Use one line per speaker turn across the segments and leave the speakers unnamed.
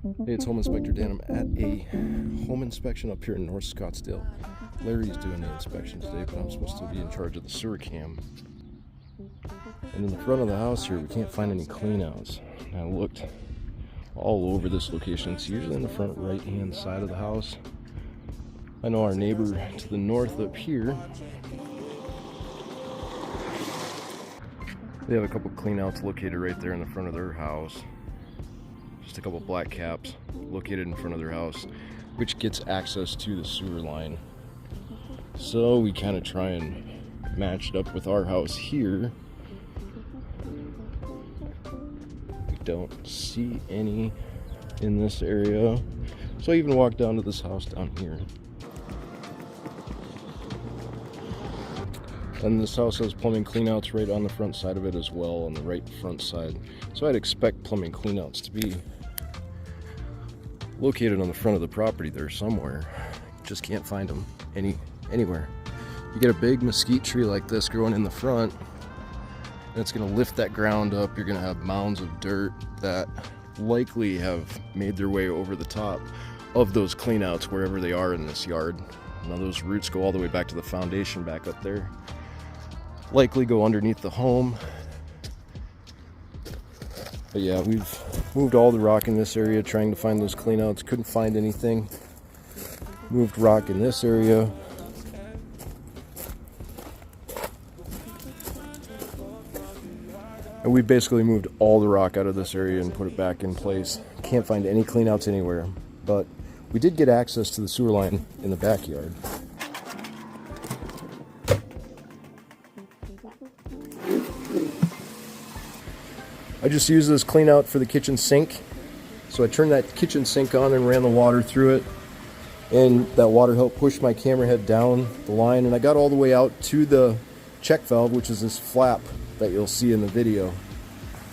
Hey, it's Home Inspector Dan. I'm at a home inspection up here in North Scottsdale. Larry's doing the inspection today, but I'm supposed to be in charge of the sewer cam. And in the front of the house here, we can't find any cleanouts. I looked all over this location. It's usually in the front right-hand side of the house. I know our neighbor to the north up here, they have a couple cleanouts located right there in the front of their house. Just a couple black caps located in front of their house, which gets access to the sewer line. So we kind of try and match it up with our house here. We don't see any in this area. So I even walked down to this house down here. And this house has plumbing cleanouts right on the front side of it as well, on the right front side. So I'd expect plumbing cleanouts to be located on the front of the property there somewhere. Just can't find them anywhere. You get a big mesquite tree like this growing in the front, and it's going to lift that ground up. You're going to have mounds of dirt that likely have made their way over the top of those cleanouts wherever they are in this yard. Now those roots go all the way back to the foundation back up there. Likely go underneath the home. But yeah, we've moved all the rock in this area trying to find those cleanouts. Couldn't find anything. Moved rock in this area. And we basically moved all the rock out of this area and put it back in place. Can't find any cleanouts anywhere. But we did get access to the sewer line in the backyard. I just used this clean out for the kitchen sink. So I turned that kitchen sink on and ran the water through it. And that water helped push my camera head down the line. And I got all the way out to the check valve, which is this flap that you'll see in the video.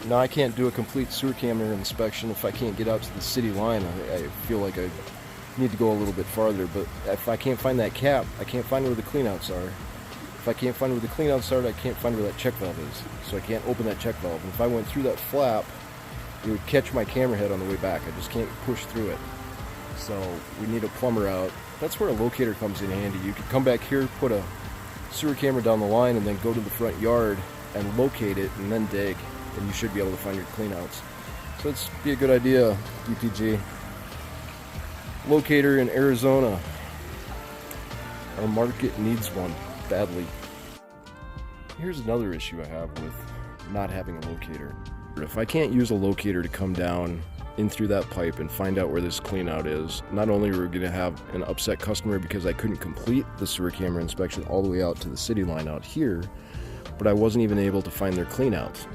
Now I can't do a complete sewer camera inspection if I can't get out to the city line. I feel like I need to go a little bit farther. But if I can't find that cap, I can't find where the cleanouts are. If I can't find where the cleanouts are, I can't find where that check valve is. So I can't open that check valve. And if I went through that flap, it would catch my camera head on the way back. I just can't push through it. So we need a plumber out. That's where a locator comes in handy. You could come back here, put a sewer camera down the line, and then go to the front yard and locate it and then dig. And you should be able to find your cleanouts. So it's be a good idea, DPG. Locator in Arizona. Our market needs one badly. Here's another issue I have with not having a locator. If I can't use a locator to come down in through that pipe and find out where this cleanout is, not only are we going to have an upset customer because I couldn't complete the sewer camera inspection all the way out to the city line out here, but I wasn't even able to find their cleanouts.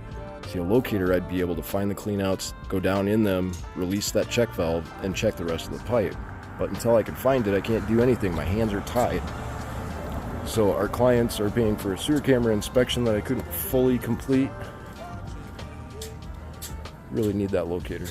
See, a locator, I'd be able to find the cleanouts, go down in them, release that check valve, and check the rest of the pipe. But until I can find it, I can't do anything. My hands are tied. So our clients are paying for a sewer camera inspection that I couldn't fully complete. Really need that locator.